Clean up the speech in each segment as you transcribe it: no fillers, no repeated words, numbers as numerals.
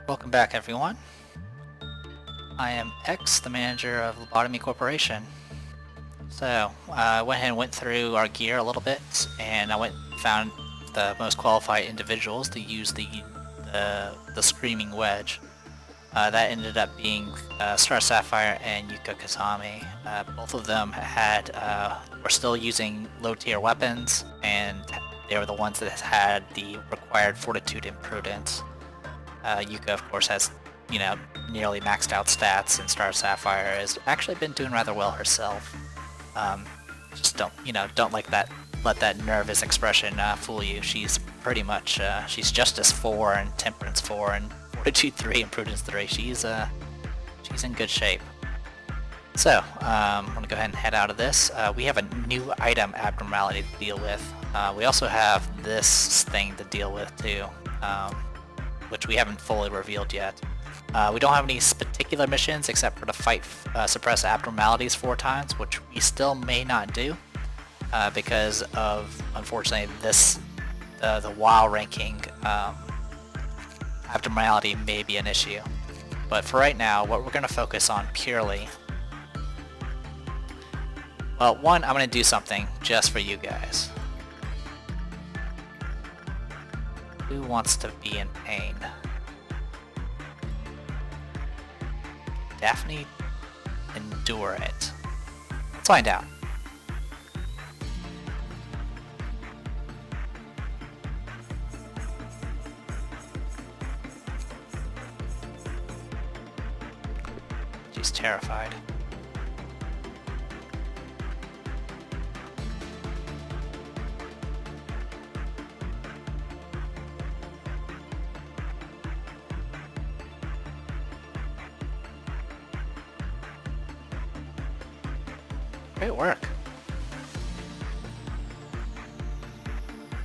Welcome back, everyone. I am X, the manager of Lobotomy Corporation. So, I went ahead and went through our gear a little bit, and I went and found the most qualified individuals to use the Screaming Wedge. That ended up being Star Sapphire and Yuka Kazami. Both of them were still using low-tier weapons, and they were the ones that had the required Fortitude and Prudence. Yuka, of course, has, nearly maxed out stats, and Star Sapphire has actually been doing rather well herself. Just don't let that nervous expression fool you. She's pretty much, she's Justice 4 and Temperance 4 and Fortitude 3 and Prudence 3. She's in good shape. So, I'm going to go ahead and head out of this. We have a new item abnormality to deal with. We also have this thing to deal with too, which we haven't fully revealed yet. We don't have any particular missions except for to fight suppress abnormalities 4 times, which we still may not do because of, unfortunately, the WoW ranking abnormality may be an issue. But for right now, what we're going to focus on purely... Well, one, I'm going to do something just for you guys. Who wants to be in pain? Daphne, endure it. Let's find out. She's terrified. Great work.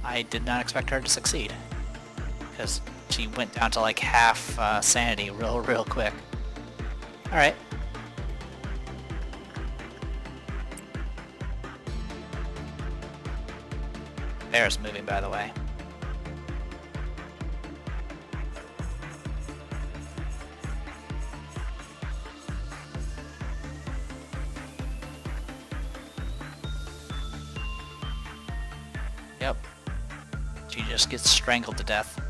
I did not expect her to succeed, because she went down to like half sanity real quick. Alright. Bear's moving, by the way. Yep. She just gets strangled to death.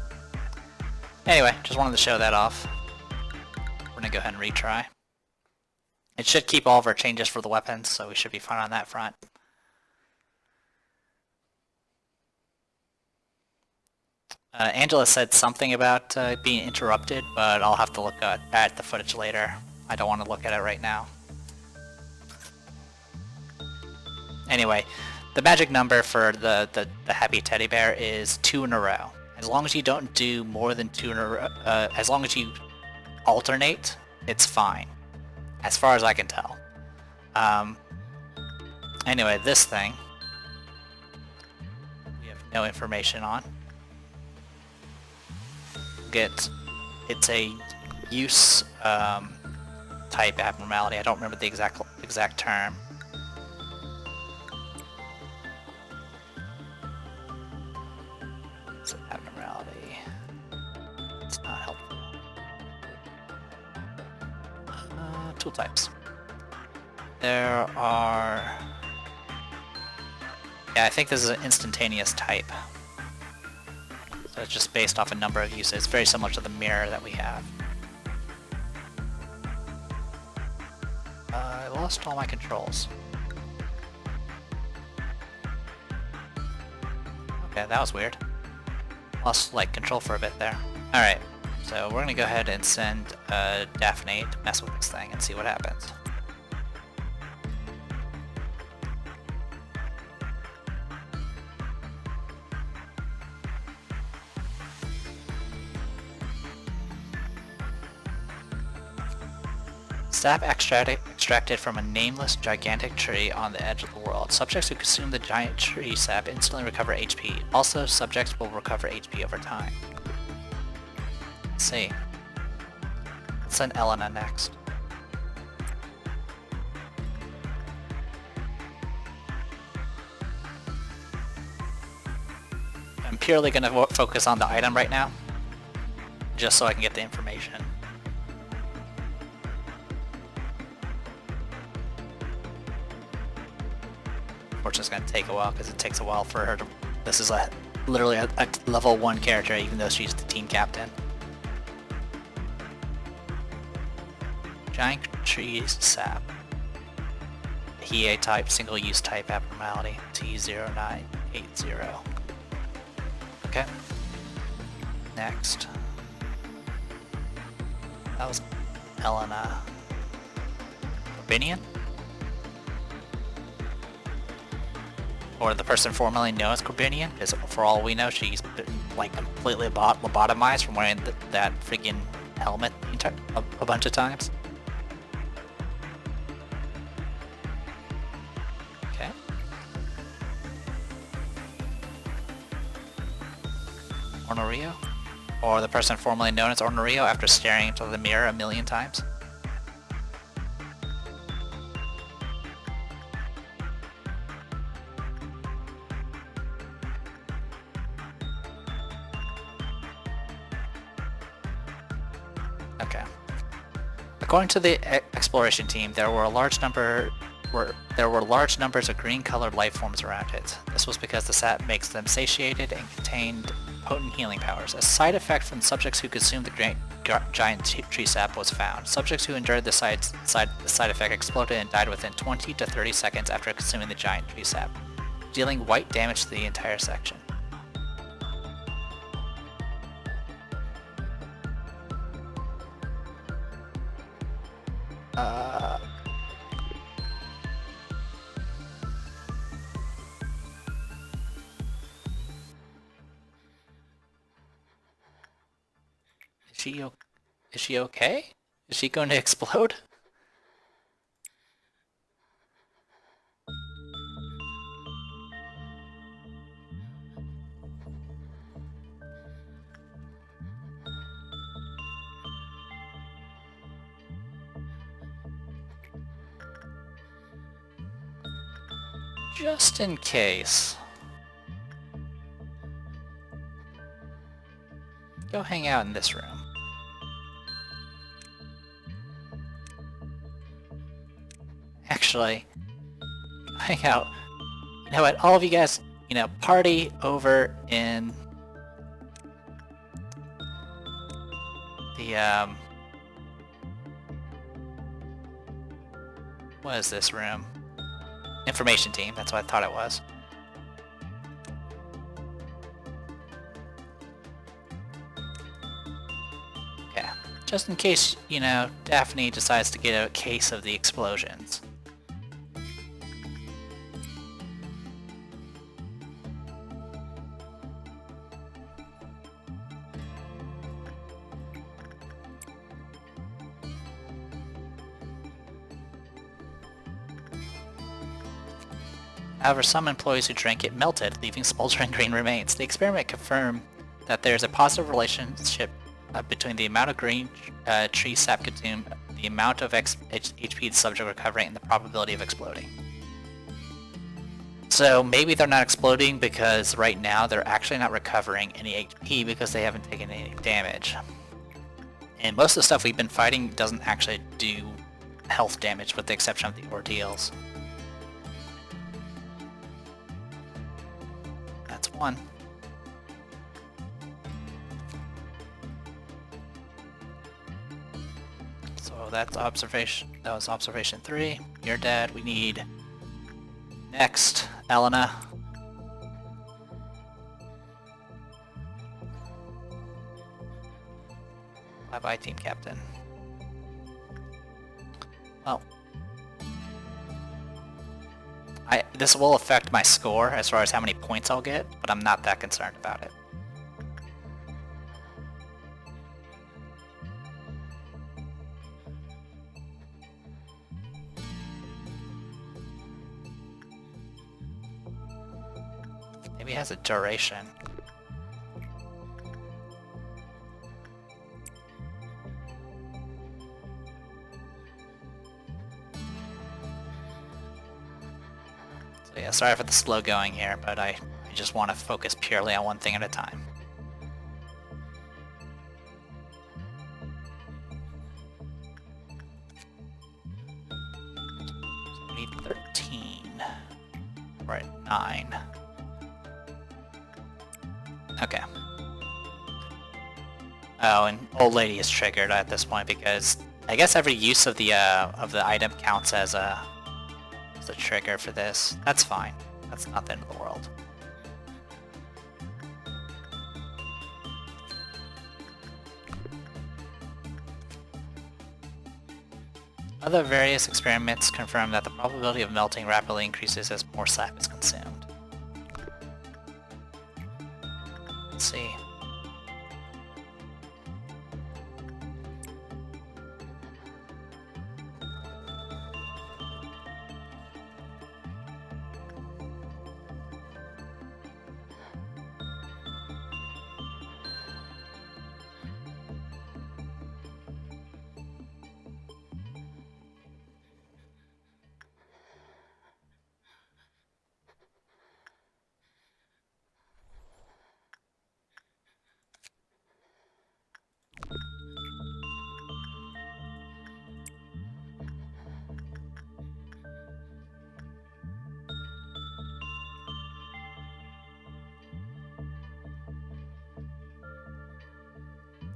Anyway, just wanted to show that off. We're gonna go ahead and retry. It should keep all of our changes for the weapons, so we should be fine on that front. Angela said something about being interrupted, but I'll have to look at the footage later. I don't want to look at it right now. Anyway, the magic number for the happy teddy bear is 2 in a row. As long as you don't do more than 2 in a row, as long as you alternate, it's fine, as far as I can tell. Anyway, this thing we have no information on. It's a use type abnormality. I don't remember the exact term. It's an abnormality. It's not helpful. Tool types. There are... Yeah, I think this is an instantaneous type. So it's just based off a number of uses. It's very similar to the mirror that we have. I lost all my controls. Okay, that was weird. Lost, control for a bit there. Alright, so we're gonna go ahead and send Daphne to mess with this thing and see what happens. Sap extracted from a nameless gigantic tree on the edge of the world. Subjects who consume the giant tree sap instantly recover HP. Also, subjects will recover HP over time. Let's see. Let's send Elena next. I'm purely going to focus on the item right now. just so I can get the information. Which is going to take a while because it takes a while for her to... This is literally a level 1 character even though she's the team captain. Giant tree sap. HEA type, single-use type abnormality. T0980. Okay. Next. That was Elena. Corbinian? Or the person formerly known as Corbinian, because for all we know, she's been, like, completely lobotomized from wearing that freaking helmet a bunch of times. Okay. Ornorio? Or the person formerly known as Ornorio after staring into the mirror a million times. Okay. According to the exploration team, there were large numbers of green-colored life forms around it. This was because the sap makes them satiated and contained potent healing powers. A side effect from subjects who consumed the giant tree sap was found. Subjects who endured the side effect exploded and died within 20 to 30 seconds after consuming the giant tree sap, dealing white damage to the entire section. Is she okay? Is she going to explode? Just in case. Go hang out in this room. Actually, hang out. You know what? All of you guys, party over in the, what is this room? Information team, that's what I thought it was. Okay, just in case, Daphne decides to get a case of the explosions. However, some employees who drank it melted, leaving smoldering green remains. The experiment confirmed that there is a positive relationship between the amount of green tree sap consumed, the amount of HP the subject recovering, and the probability of exploding. So maybe they're not exploding because right now they're actually not recovering any HP because they haven't taken any damage. And most of the stuff we've been fighting doesn't actually do health damage with the exception of the ordeals. That's one. So that's observation. That was observation 3. You're dead. We need next, Elena. Bye bye, team captain. Well, this will affect my score as far as how many points I'll get, but I'm not that concerned about it. Maybe it has a duration. Yeah, sorry for the slow going here, but I just want to focus purely on one thing at a time. We're at 9. Okay. Oh, and old lady is triggered at this point because I guess every use of the item counts as a trigger for this. That's fine. That's not the end of the world. Other various experiments confirm that the probability of melting rapidly increases as more sap is consumed. Let's see.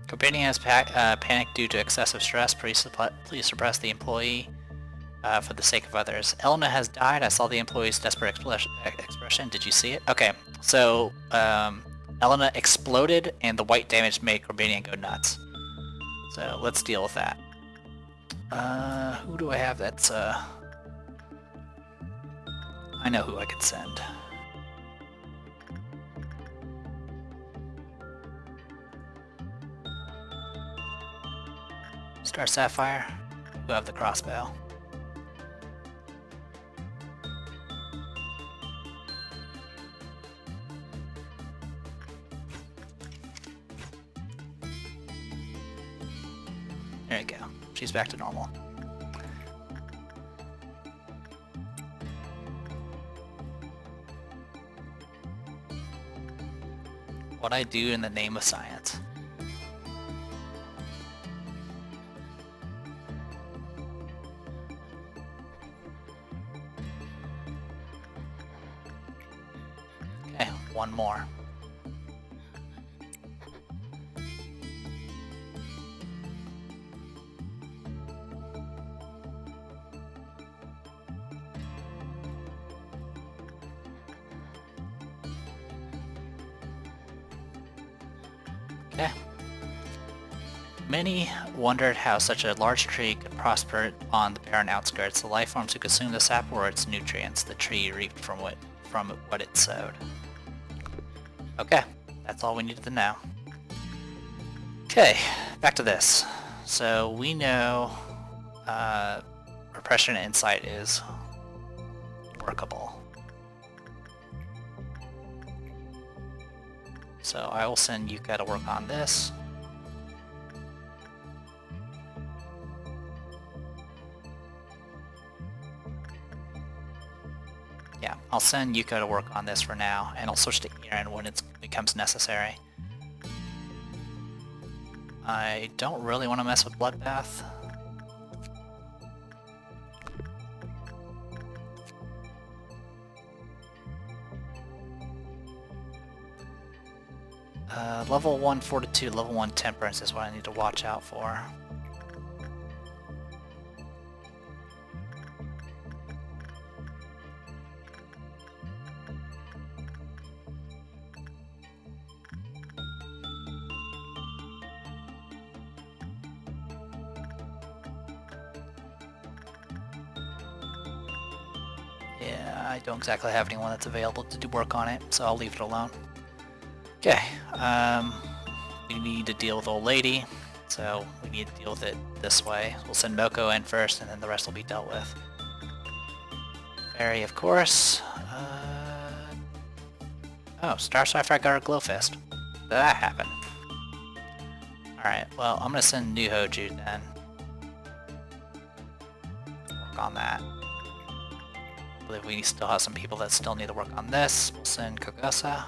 Corbinian has panicked due to excessive stress. Please suppress the employee for the sake of others. Elena has died. I saw the employee's desperate expression. Did you see it? Okay, so Elena exploded and the white damage made Corbinian go nuts. So let's deal with that. Who do I have that's... I know who I could send. Star Sapphire, who have the crossbow. There you go. She's back to normal. What I do in the name of science. Okay, one more. Okay. Many wondered how such a large tree could prosper on the barren outskirts. The life forms who consumed the sap were its nutrients. The tree reaped from what it sowed. Okay, that's all we needed to know. Okay, back to this. So we know repression and insight is workable. So I will send Yuka to work on this. Yeah, I'll send Yuka to work on this for now, and I'll switch to Aaron when it becomes necessary. I don't really want to mess with Bloodbath. Level 1 Fortitude, level 1 Temperance is what I need to watch out for. Yeah, I don't exactly have anyone that's available to do work on it, so I'll leave it alone. Okay, we need to deal with Old Lady, so we need to deal with it this way. We'll send Moko in first, and then the rest will be dealt with. Fairy, of course. Oh, Star Sapphire got her glow fist. Did that happen? Alright, well, I'm gonna send New Hoju then. Work on that. I believe we still have some people that still need to work on this. We'll send Kogosa.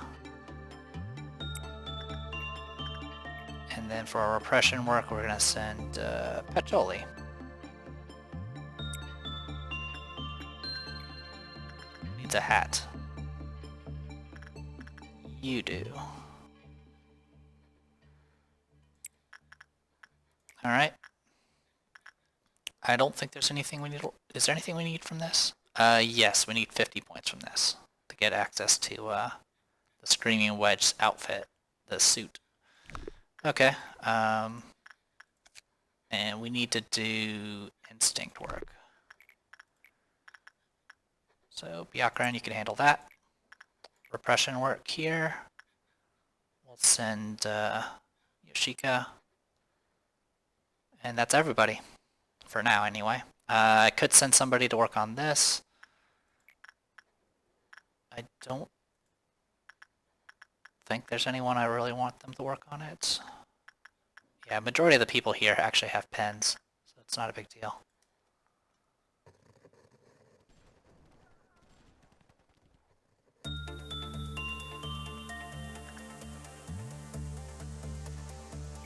And then for our repression work, we're gonna send Pacholi. Needs a hat. you do. Alright. I don't think there's anything we need. Is there anything we need from this? Yes, we need 50 points from this to get access to the Screaming Wedge's outfit, the suit. Okay, and we need to do instinct work. So, Byakuran, you can handle that. Repression work here. We'll send Yoshika. And that's everybody. For now, anyway. I could send somebody to work on this. I don't think there's anyone I really want them to work on it. Yeah, majority of the people here actually have pens, so it's not a big deal.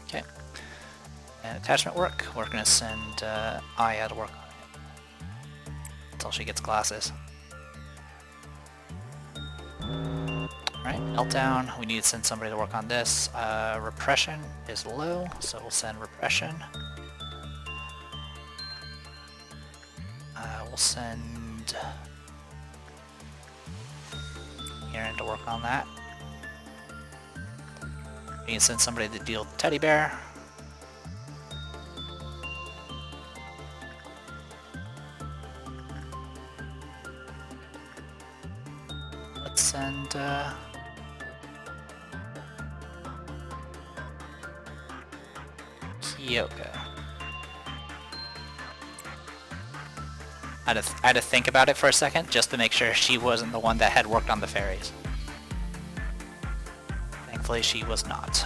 Okay. And attachment work, we're going to send Aya to work on it until she gets glasses. Alright, meltdown, we need to send somebody to work on this. Repression is low, so we'll send repression. We'll send Aaron to work on that. We need to send somebody to deal with the teddy bear. Let's send Kyoko. I had to think about it for a second just to make sure she wasn't the one that had worked on the fairies. Thankfully she was not.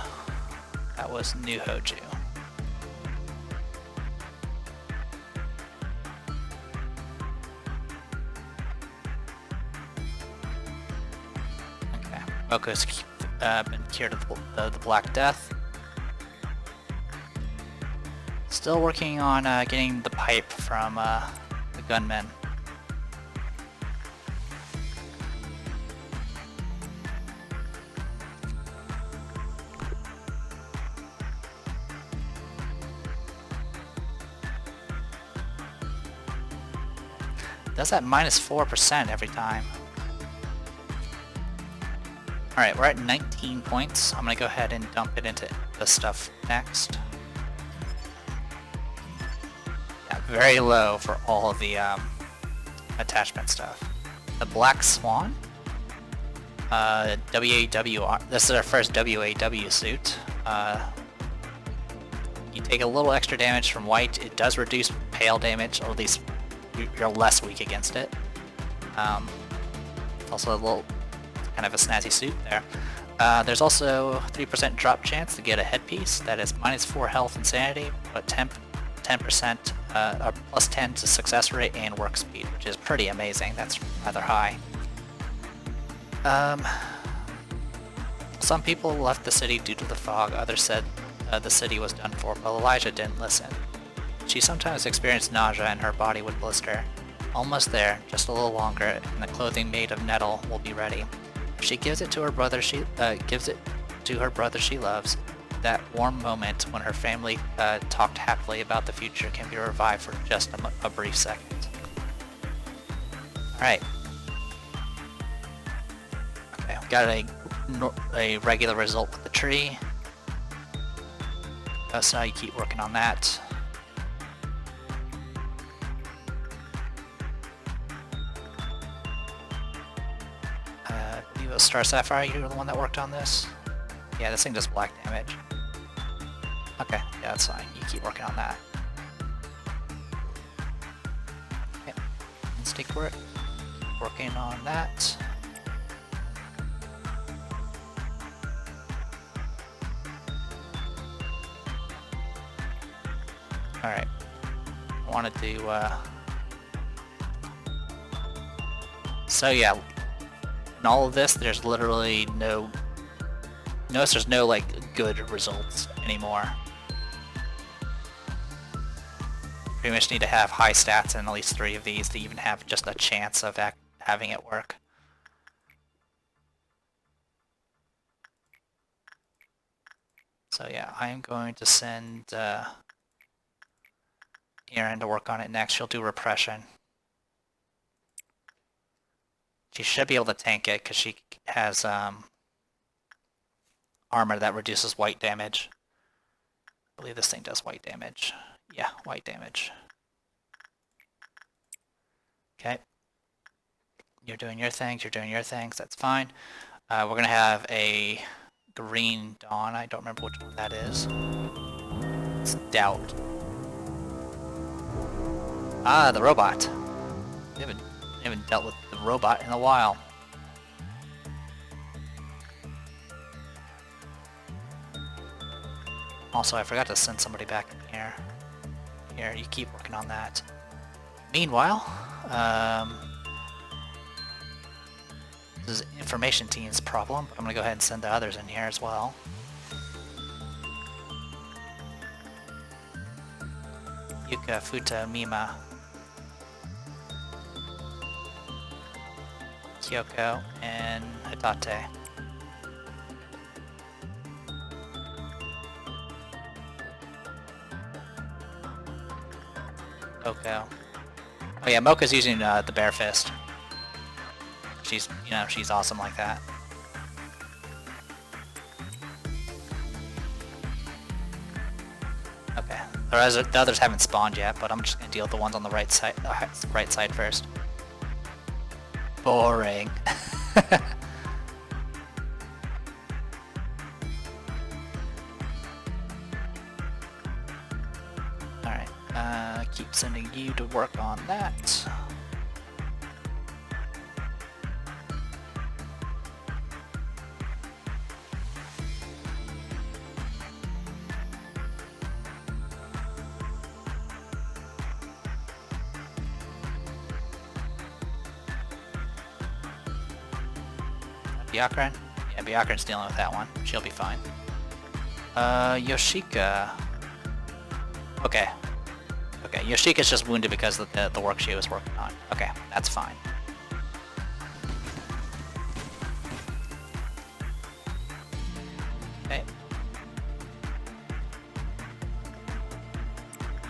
That was New Hoju. Okay, Moko's been cured of the Black Death. Still working on getting the pipe from the gunmen. Does that minus 4% every time. Alright, we're at 19 points. I'm gonna go ahead and dump it into this stuff next. Yeah, very low for all of the attachment stuff. The Black Swan. WAWR. This is our first WAW suit. You take a little extra damage from white. It does reduce pale damage, or at least you're less weak against it. It's also a little kind of a snazzy suit there. There's also 3% drop chance to get a headpiece that is minus 4 health and sanity, but 10% or plus 10 to success rate and work speed, which is pretty amazing. That's rather high. Some people left the city due to the fog. Others said the city was done for, but Elijah didn't listen. She sometimes experienced nausea and her body would blister. Almost there, just a little longer, and the clothing made of nettle will be ready. If she gives it to her brother, she loves. That warm moment when her family talked happily about the future can be revived for just a brief second. Alright. Okay, we got a regular result with the tree. So now you keep working on that. Star Sapphire, you're the one that worked on this? Yeah, this thing does black damage. Okay, yeah, that's fine. You keep working on that. Okay, instinct work. Working on that. Alright. I want to do, So yeah, in all of this, there's literally notice there's no, like, good results anymore. Pretty much need to have high stats in at least 3 of these to even have just a chance of having it work. So yeah, I am going to send Erin to work on it next. She'll do repression. She should be able to tank it because she has armor that reduces white damage. I believe this thing does white damage. Yeah, white damage. Okay. You're doing your things, you're doing your things, that's fine. We're going to have a green dawn. I don't remember which one that is. It's doubt. Ah, the robot. We haven't dealt with the robot in a while. Also, I forgot to send somebody back in here. Here, you keep working on that. Meanwhile, this is information team's problem, but I'm gonna go ahead and send the others in here as well. Yuka, Futa, Mima, Kyoko, and Hitate. Oko. Oh yeah, Mocha's using the Bear Fist. She's, she's awesome like that. Okay, the others haven't spawned yet, but I'm just gonna deal with the ones on the right side first. Boring. Alright, keep sending you to work on that. Byakuran? Yeah, Byakuran's dealing with that one. She'll be fine. Yoshika. Okay. Okay, Yoshika's just wounded because of the work she was working on. Okay, that's fine. Okay.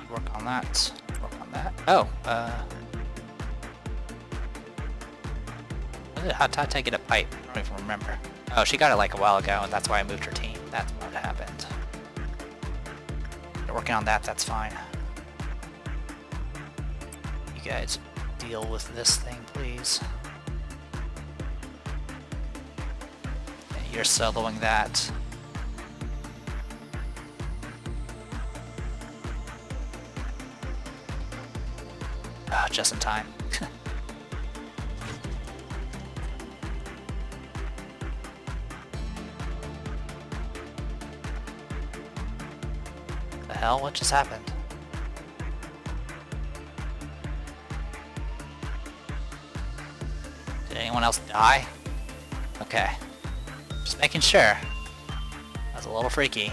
Work on that. Work on that. Oh, when did Hatate get a pipe? I don't even remember. Oh, she got it like a while ago, and that's why I moved her team. That's what happened. They're working on that, that's fine. You guys deal with this thing, please. Okay, you're soloing that. Ah, just in time. The hell? What just happened? Did anyone else die? Okay. Just making sure. That's a little freaky.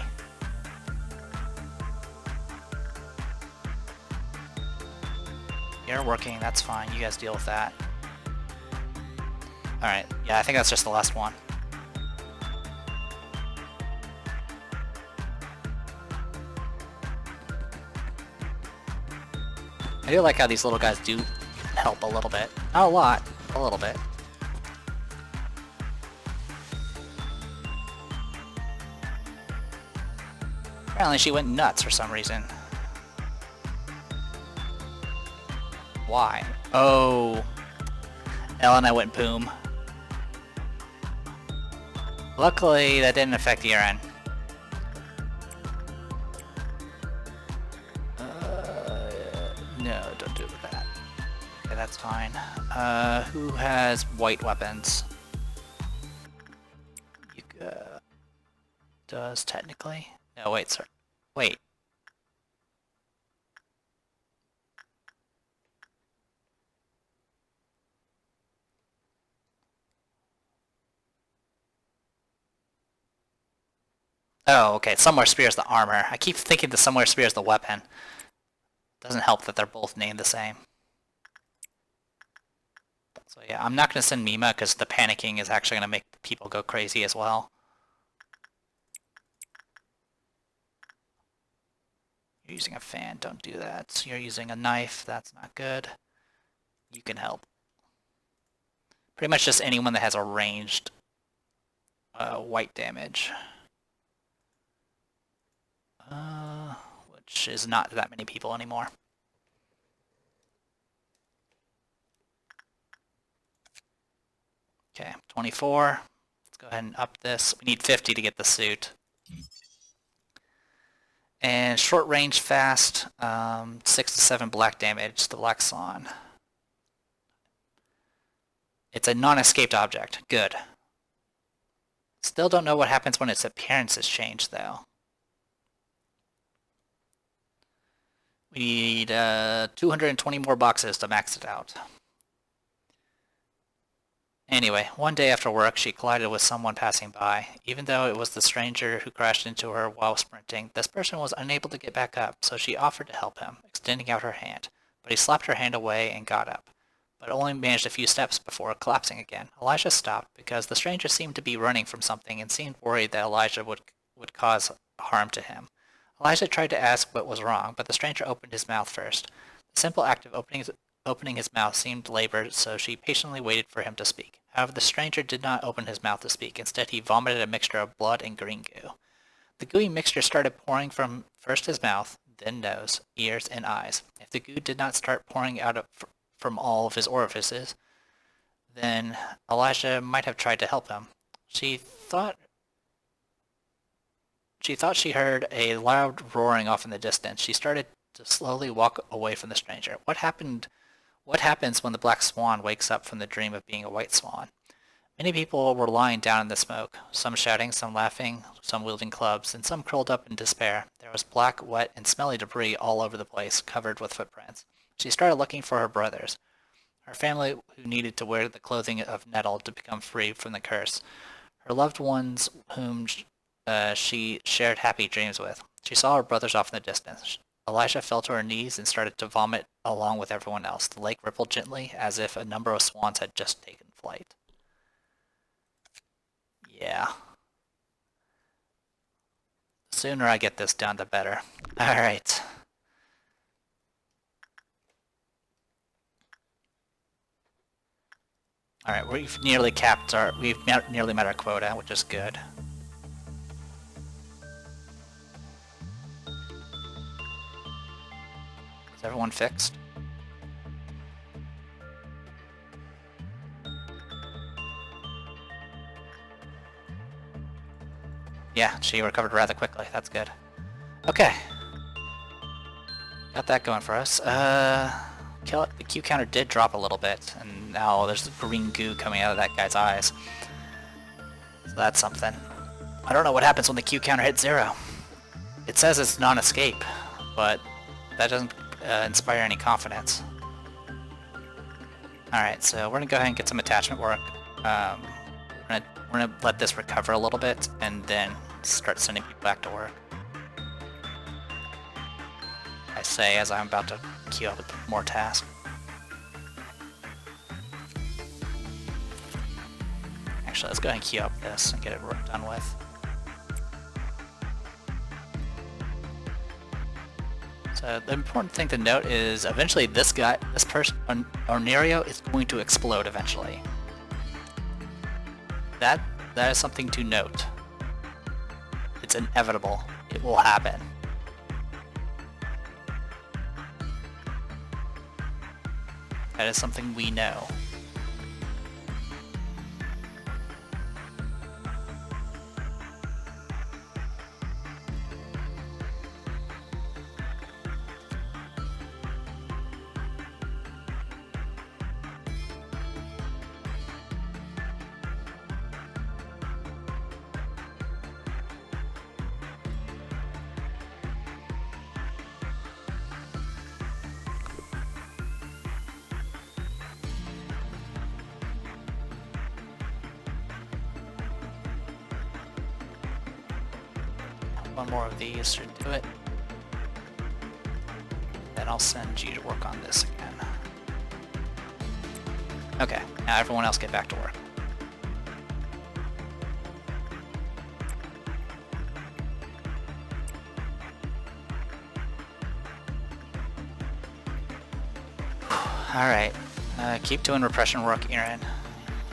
You're working, that's fine. You guys deal with that. Alright, yeah, I think that's just the last one. I do like how these little guys do help a little bit. Not a lot, a little bit. Apparently she went nuts for some reason. Why? Oh. Elena went boom. Luckily, that didn't affect Eren. No, don't do that. Okay, that's fine. Who has white weapons? Yuka does, technically. No, wait, sorry. Wait. Oh, okay, Somewhere Spear is the armor. I keep thinking the Somewhere Spear is the weapon. Doesn't help that they're both named the same. So yeah, I'm not going to send Mima because the panicking is actually going to make people go crazy as well. You're using a fan, don't do that. You're using a knife, that's not good. You can help. Pretty much just anyone that has a ranged white damage. Which is not that many people anymore. Okay, 24. Let's go ahead and up this. We need 50 to get the suit. And short range fast, 6 to 7 black damage, the Black Swan. It's a non-escaped object. Good. Still don't know what happens when its appearance is changed, though. We need 220 more boxes to max it out. Anyway, one day after work, she collided with someone passing by. Even though it was the stranger who crashed into her while sprinting, this person was unable to get back up, so she offered to help him, extending out her hand. But he slapped her hand away and got up, but only managed a few steps before collapsing again. Elijah stopped because the stranger seemed to be running from something and seemed worried that Elijah would cause harm to him. Elijah tried to ask what was wrong, but the stranger opened his mouth first. The simple act of opening his mouth seemed labored, so she patiently waited for him to speak. However, the stranger did not open his mouth to speak. Instead, he vomited a mixture of blood and green goo. The gooey mixture started pouring from first his mouth, then nose, ears, and eyes. If the goo did not start pouring out from all of his orifices, then Elijah might have tried to help him. She thought she heard a loud roaring off in the distance. She started to slowly walk away from the stranger. What happens when the Black Swan wakes up from the dream of being a white swan? Many people were lying down in the smoke, some shouting, some laughing, some wielding clubs, and some curled up in despair. There was black, wet, and smelly debris all over the place, covered with footprints. She started looking for her brothers, her family who needed to wear the clothing of nettle to become free from the curse, her loved ones whom she shared happy dreams with. She saw her brothers off in the distance. Elijah fell to her knees and started to vomit along with everyone else. The lake rippled gently as if a number of swans had just taken flight. Yeah. The sooner I get this done, the better. Alright. Alright, we've nearly nearly met our quota, which is good. Is everyone fixed? Yeah, she recovered rather quickly. That's good. Okay. Got that going for us. The Q counter did drop a little bit, and now there's green goo coming out of that guy's eyes. So that's something. I don't know what happens when the Q counter hits 0. It says it's non-escape, but that doesn't inspire any confidence. Alright, so we're gonna go ahead and get some attachment work. We're gonna let this recover a little bit and then start sending people back to work. I say as I'm about to queue up with more tasks. Actually, let's go ahead and queue up this and get it done with. So the important thing to note is eventually this person, Ornerio, is going to explode eventually. That is something to note. It's inevitable. It will happen. That is something we know. One more of these should do it. Then I'll send you to work on this again. Okay, now everyone else get back to work. Alright, keep doing repression work, Aaron.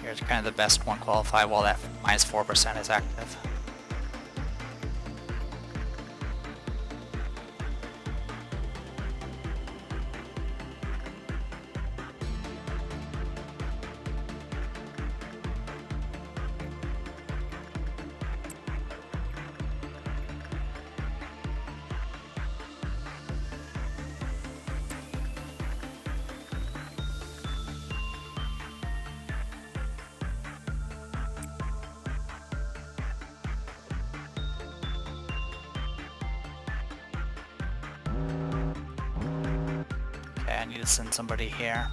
You're kind of the best one qualified while that minus 4% is active. Okay, I need to send somebody here.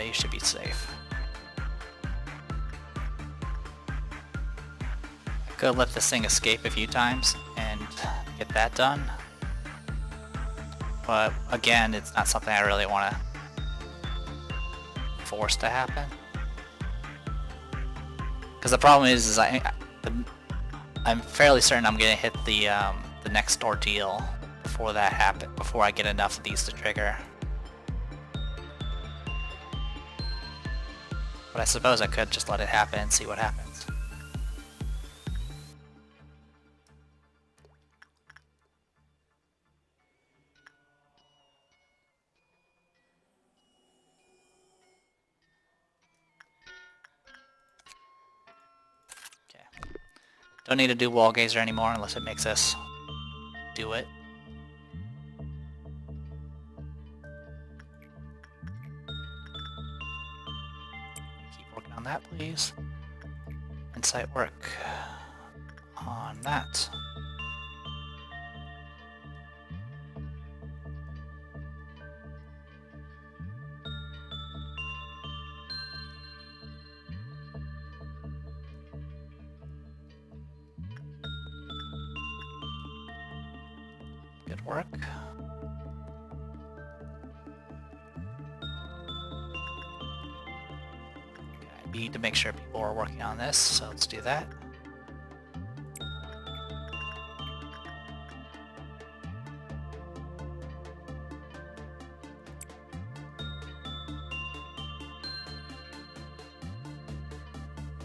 You should be safe. I could have let this thing escape a few times and get that done. But again, it's not something I really want to force to happen. Because the problem is I'm fairly certain I'm gonna hit the next ordeal before that happens, before I get enough of these to trigger. But I suppose I could just let it happen and see what happens. Okay. Don't need to do wall gazer anymore unless it makes us do it. That please. Insight work on that. Good work. We need to make sure people are working on this, so let's do that.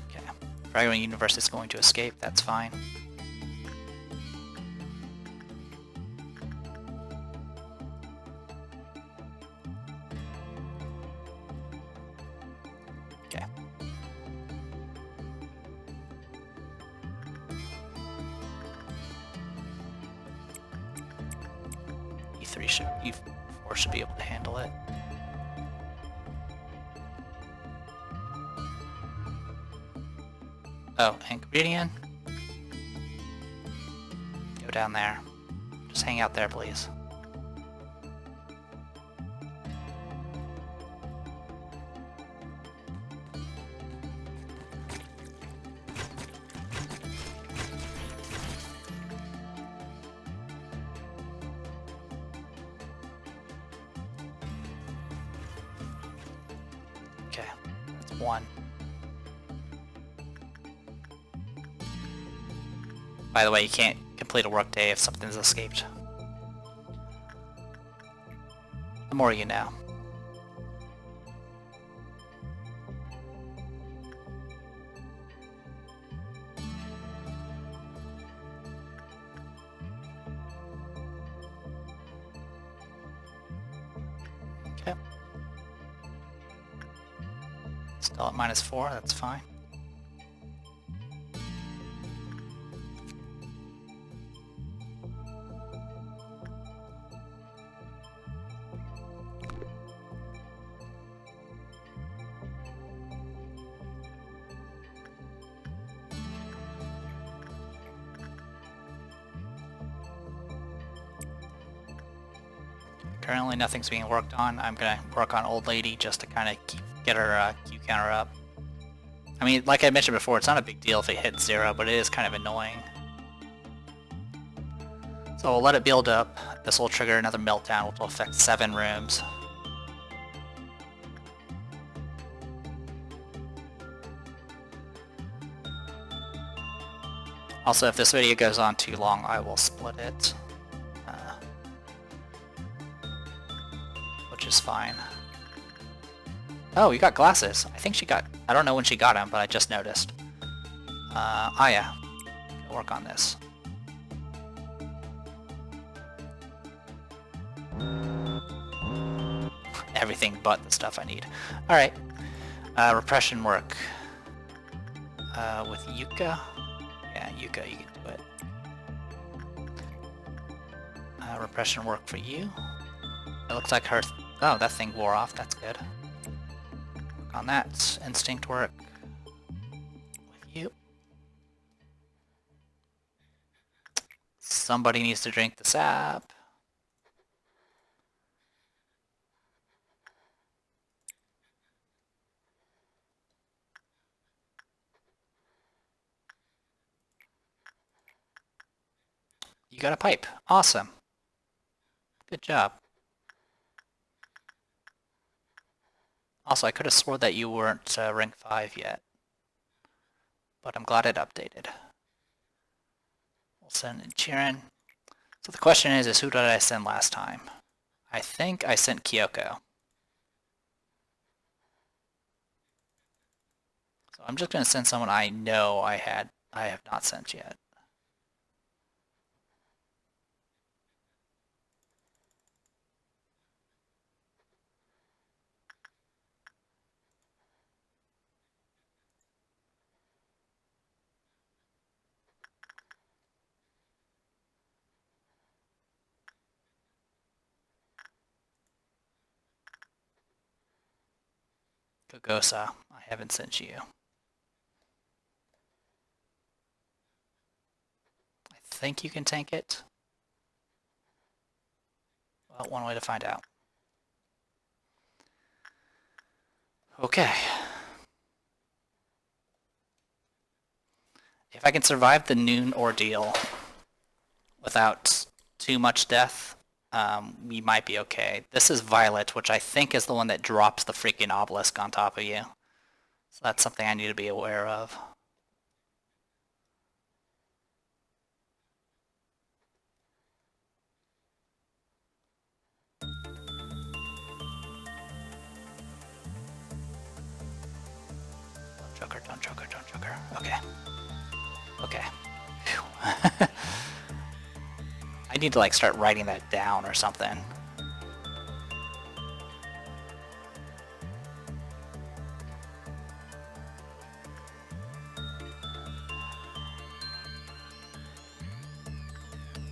Okay, Dragon Universe is going to escape, that's fine. Okay. E4 should be able to handle it. Oh, and Ingredient. Go down there. Just hang out there, please. Okay, that's one. By the way, you can't complete a workday if something's escaped. The more you know. Okay. Still at -4, that's fine. Currently nothing's being worked on. I'm gonna work on Old Lady just to kind of get her Q counter up. I mean, like I mentioned before, it's not a big deal if it hits 0, but it is kind of annoying. So we'll let it build up. This will trigger another meltdown, which will affect 7 rooms. Also, if this video goes on too long, I will split it. Which is fine. Oh, you got glasses. I think she got... I don't know when she got them, but I just noticed. Ah yeah. I'll work on this. Everything but the stuff I need. Alright. Repression work. With Yuka? Yeah, Yuka, you can do it. Repression work for you. It looks like her... Oh, that thing wore off. That's good. Work on that. Instinct work. With you. Somebody needs to drink the sap. You got a pipe. Awesome. Good job. Also, I could have swore that you weren't rank 5 yet. But I'm glad it updated. We'll send in Chirin. So the question is who did I send last time? I think I sent Kyoko. So I'm just going to send someone I know I have not sent yet. Gogosa, I haven't sent you. I think you can tank it. Well, one way to find out. Okay. If I can survive the noon ordeal without too much death, we might be okay. This is Violet, which I think is the one that drops the freaking obelisk on top of you. So that's something I need to be aware of. Don't choke her, don't choke her, don't choke her. Okay. Okay. Phew. I need to like start writing that down or something.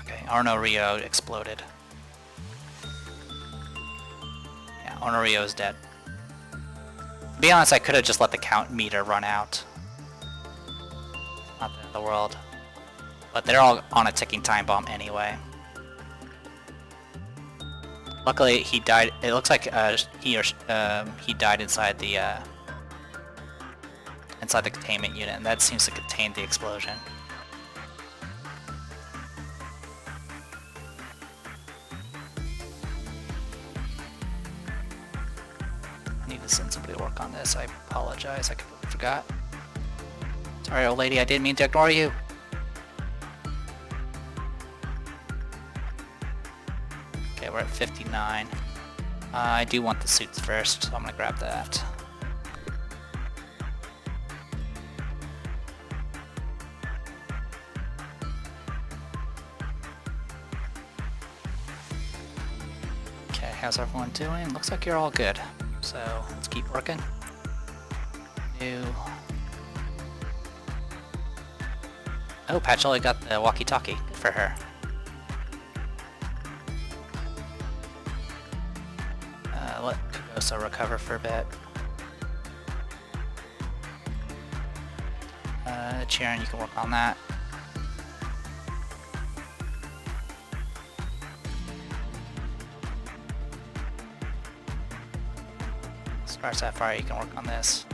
Okay, Arno Rio exploded. Yeah, Arno Rio is dead. To be honest, I could have just let the count meter run out. Not the end of the world. But they're all on a ticking time bomb anyway. Luckily, he died. It looks like he died inside the containment unit, and that seems to contain the explosion. I need to send somebody to work on this. I apologize. I completely forgot. Sorry, old lady. I didn't mean to ignore you. Okay, we're at 59. I do want the suits first, so I'm gonna grab that. Okay, how's everyone doing? Looks like you're all good. So let's keep working. New. Oh, Patchouli got the walkie-talkie. Good for her. Let Kogosa recover for a bit. Chirin, you can work on that. Star Sapphire, you can work on this.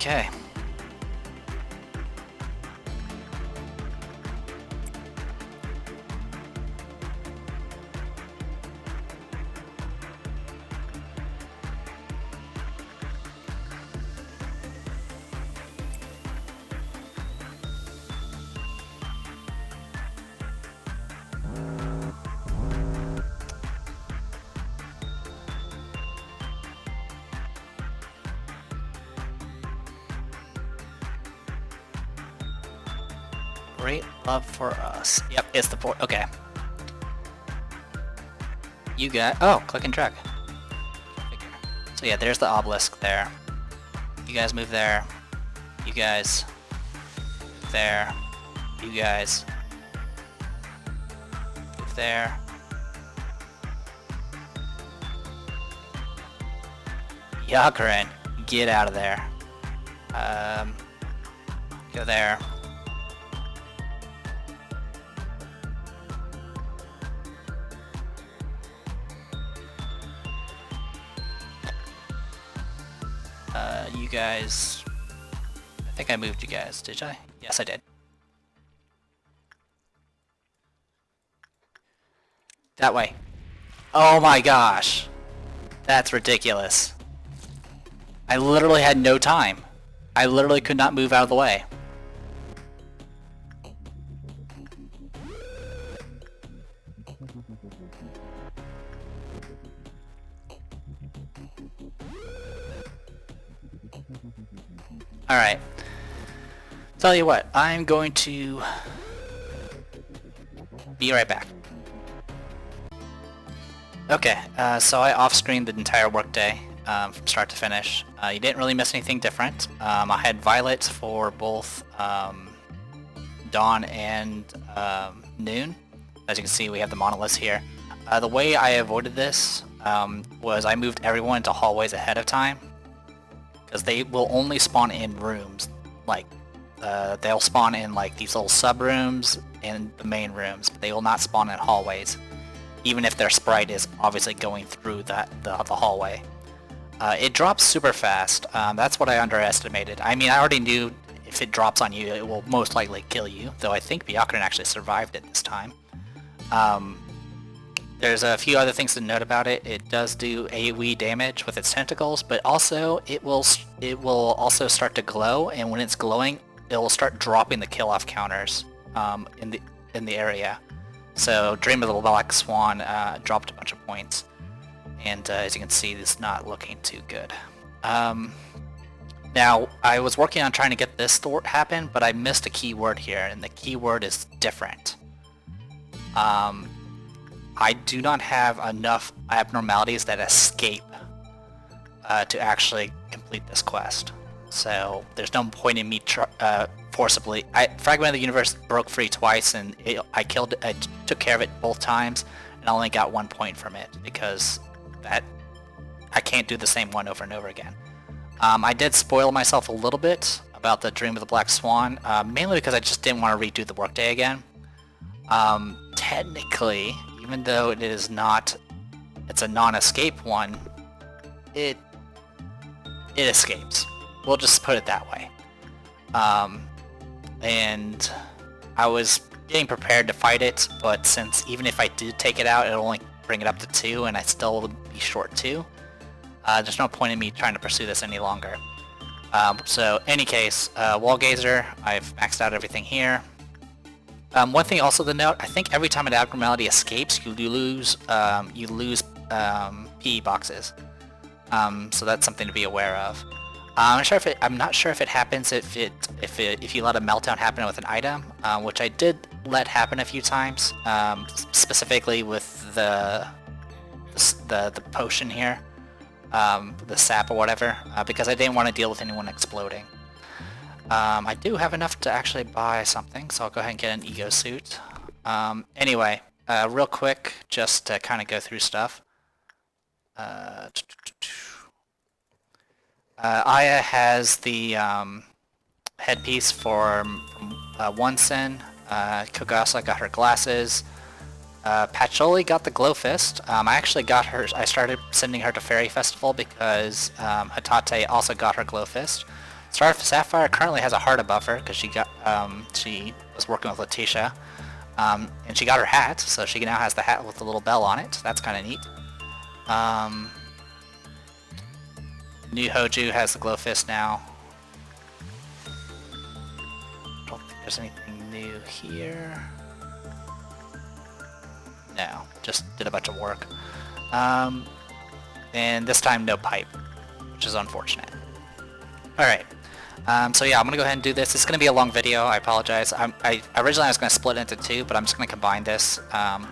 Okay. Great love for us. Yep, it's the port. Okay. You got... Oh, click and drag. So yeah, there's the obelisk there. You guys move there. You guys... there. You guys... move there. Yakarin, get out of there. Go there. You guys... I think I moved you guys, did I? Yes, I did. That way. Oh my gosh. That's ridiculous. I literally had no time. I literally could not move out of the way. Alright. Tell you what, I'm going to be right back. Okay, so I off-screened the entire workday from start to finish. You didn't really miss anything different. I had Violet for both dawn and noon. As you can see, we have the monoliths here. The way I avoided this was I moved everyone into hallways ahead of time, because they will only spawn in rooms. Like, they'll spawn in like these little sub-rooms and the main rooms, but they will not spawn in hallways, even if their sprite is obviously going through the hallway. It drops super fast. That's what I underestimated. I mean, I already knew if it drops on you, it will most likely kill you, though I think Byakuran actually survived it this time. There's a few other things to note about it. It does do AoE damage with its tentacles, but also it will also start to glow, and when it's glowing, it will start dropping the kill-off counters in the area. So Dream of the Black Swan dropped a bunch of points, and as you can see, it's not looking too good. Now, I was working on trying to get this to happen, but I missed a keyword here, and the keyword is different. I do not have enough abnormalities that escape to actually complete this quest. So there's no point in me forcibly... Fragment of the Universe broke free twice, and I took care of it both times, and I only got 1 point from it, because I can't do the same one over and over again. I did spoil myself a little bit about the Dream of the Black Swan, mainly because I just didn't want to redo the workday again. Technically, even though it is not, it's a non-escape one, it escapes. We'll just put it that way. And I was getting prepared to fight it, but since even if I did take it out, it'll only bring it up to 2, and I still would be short 2. There's no point in me trying to pursue this any longer. So, any case, Wall Gazer, I've maxed out everything here. One thing also to note, I think every time an abnormality escapes, you lose PE boxes. So that's something to be aware of. I'm not sure if it happens if you let a meltdown happen with an item, which I did let happen a few times, specifically with the potion here, the sap or whatever, because I didn't want to deal with anyone exploding. I do have enough to actually buy something, so I'll go ahead and get an ego suit. Anyway, real quick, just to kind of go through stuff. Aya has the headpiece from One Sin. Kogasa got her glasses. Patchouli got the glow fist. I actually got her. I started sending her to Fairy Festival because Hatate also got her glow fist. Sapphire currently has a heart above her because she was working with Letitia, and she got her hat, so she now has the hat with the little bell on it. So that's kind of neat. New Hoju has the glow fist now. I don't think there's anything new here. No, just did a bunch of work. And this time no pipe, which is unfortunate. Alright, so yeah, I'm going to go ahead and do this. It's going to be a long video, I apologize. Originally I was going to split it into two, but I'm just going to combine this,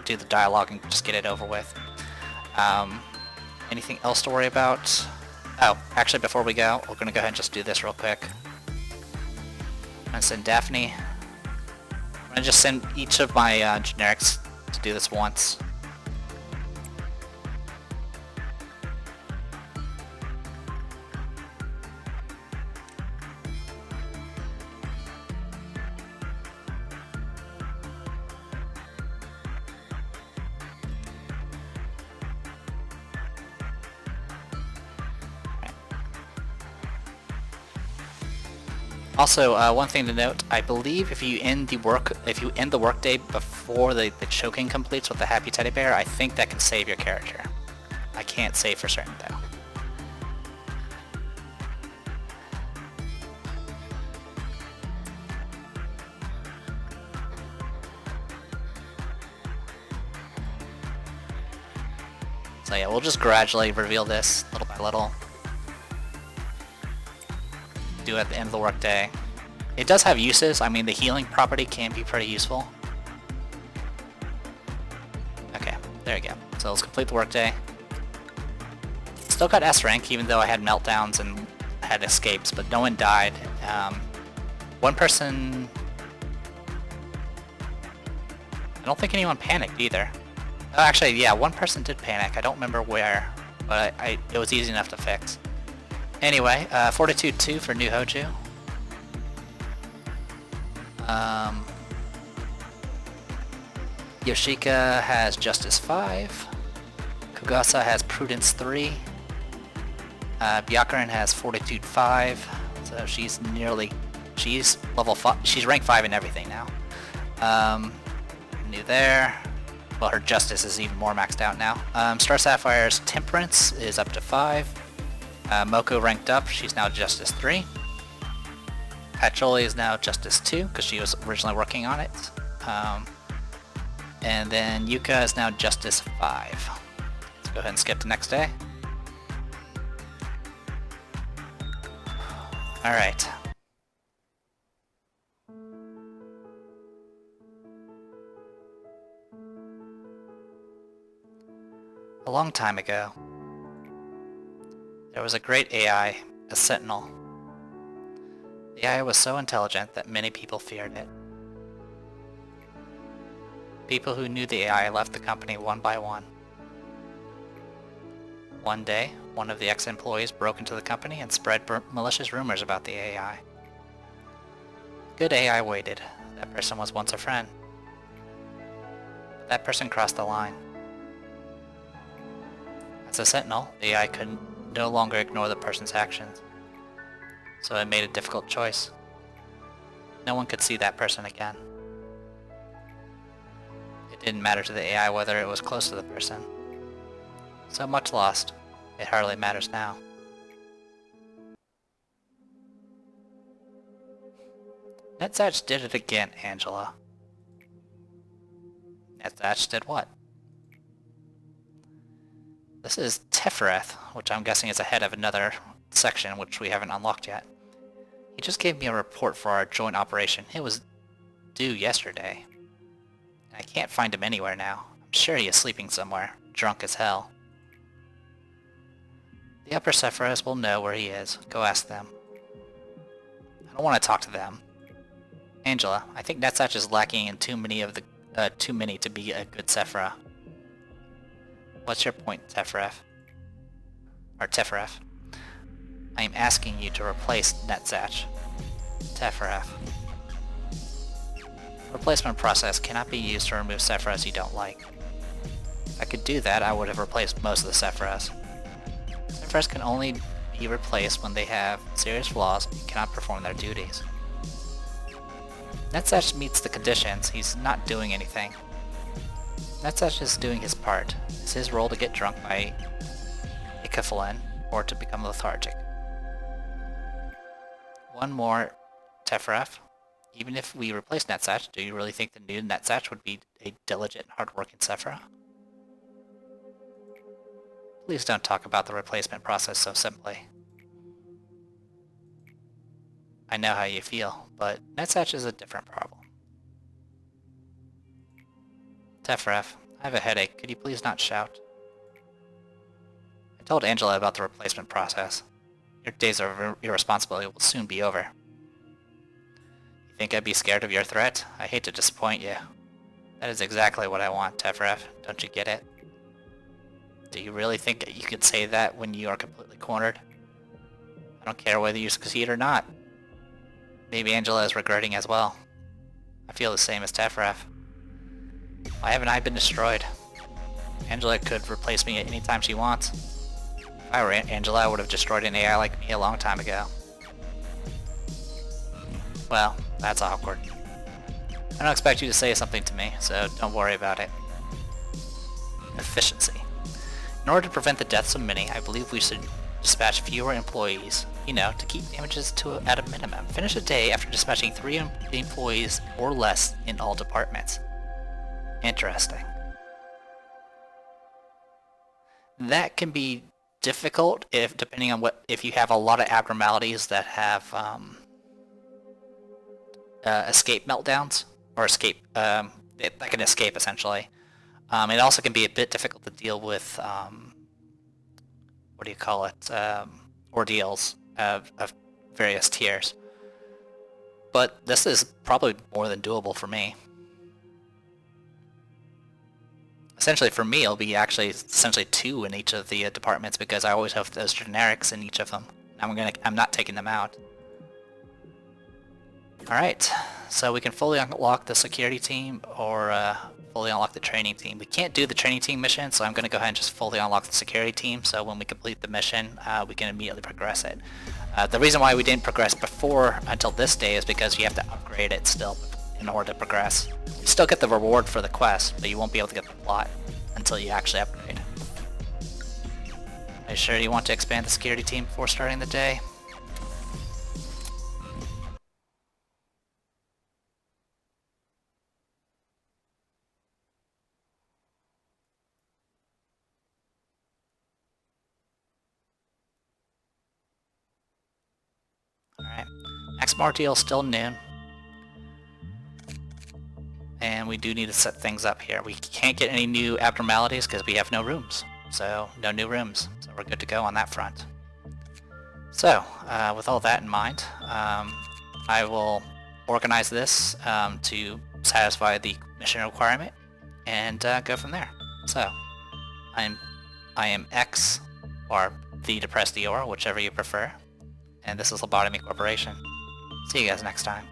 do the dialogue, and just get it over with. Anything else to worry about? Oh, actually before we go, we're going to go ahead and just do this real quick. I'm going to send Daphne. I'm going to just send each of my generics to do this once. Also, one thing to note, I believe if you end the workday before the choking completes with the happy teddy bear, I think that can save your character. I can't say for certain though. So yeah, we'll just gradually reveal this little by little. Do at the end of the workday. It does have uses. I mean, the healing property can be pretty useful. Okay, there you go. So let's complete the workday. Still got S rank, even though I had meltdowns and had escapes, but no one died. One person... I don't think anyone panicked either. Oh, actually, yeah, one person did panic. I don't remember where, but it was easy enough to fix. Anyway, Fortitude 2 for New Hoju. Yoshika has Justice 5. Kugasa has Prudence 3. Byakuren has Fortitude 5. So she's level 5. She's rank 5 in everything now. New there. Well, her Justice is even more maxed out now. Star Sapphire's Temperance is up to 5. Moko ranked up, she's now Justice 3. Patchouli is now Justice 2, because she was originally working on it. And then Yuka is now Justice 5. Let's go ahead and skip to next day. Alright. A long time ago, there was a great AI, a Sentinel. The AI was so intelligent that many people feared it. People who knew the AI left the company one by one. One day, one of the ex-employees broke into the company and spread malicious rumors about the AI. Good AI waited. That person was once a friend. But that person crossed the line. As a Sentinel, the AI could no longer ignore the person's actions. So it made a difficult choice. No one could see that person again. It didn't matter to the AI whether it was close to the person. So much lost. It hardly matters now. Netzach did it again, Angela. Netzach did what? This is Tefereth, which I'm guessing is ahead of another section which we haven't unlocked yet. He just gave me a report for our joint operation. It was due yesterday. I can't find him anywhere now. I'm sure he is sleeping somewhere, drunk as hell. The upper Sephiroths will know where he is. Go ask them. I don't want to talk to them. Angela, I think Netzach is lacking in too many to be a good Sephiroth. What's your point, Tefereth? Or Tefereth? I am asking you to replace Netzach. Tefereth. Replacement process cannot be used to remove Sephiroths you don't like. If I could do that, I would have replaced most of the Sephiroths. Sephiroths can only be replaced when they have serious flaws and cannot perform their duties. Netsach meets the conditions. He's not doing anything. Netsach is doing his part. It's his role to get drunk by Icaphalin or to become lethargic. One more, Tefref. Even if we replace Netsach, do you really think the new Netsach would be a diligent, hardworking Sephra? Please don't talk about the replacement process so simply. I know how you feel, but Netsach is a different problem. Tefref, I have a headache. Could you please not shout? I told Angela about the replacement process. Your days of irresponsibility will soon be over. You think I'd be scared of your threat? I hate to disappoint you. That is exactly what I want, Tefref. Don't you get it? Do you really think that you could say that when you are completely cornered? I don't care whether you succeed or not. Maybe Angela is regretting as well. I feel the same as Tefref. Why haven't I been destroyed? Angela could replace me at any time she wants. If I were Angela, I would have destroyed an AI like me a long time ago. Well, that's awkward. I don't expect you to say something to me, so don't worry about it. Efficiency. In order to prevent the deaths of many, I believe we should dispatch fewer employees, to keep damages at a minimum. Finish a day after dispatching 3 employees or less in all departments. Interesting. That can be difficult depending on if you have a lot of abnormalities that have escape meltdowns or escape that can escape essentially. It also can be a bit difficult to deal with ordeals of various tiers. But this is probably more than doable for me. Essentially for me it'll be essentially 2 in each of the departments because I always have those generics in each of them. I'm not taking them out. Alright, so we can fully unlock the security team or fully unlock the training team. We can't do the training team mission, so I'm going to go ahead and just fully unlock the security team, so when we complete the mission, we can immediately progress it. The reason why we didn't progress before until this day is because you have to upgrade it still in order to progress. You still get the reward for the quest, but you won't be able to get the plot until you actually upgrade. Are you sure you want to expand the security team before starting the day? Alright, Maximum deal is still noon. And we do need to set things up here. We can't get any new abnormalities because we have no rooms. So, no new rooms. So we're good to go on that front. So, with all that in mind, I will organize this to satisfy the mission requirement and go from there. So, I am X, or the Depressed Eeyore, whichever you prefer. And this is Lobotomy Corporation. See you guys next time.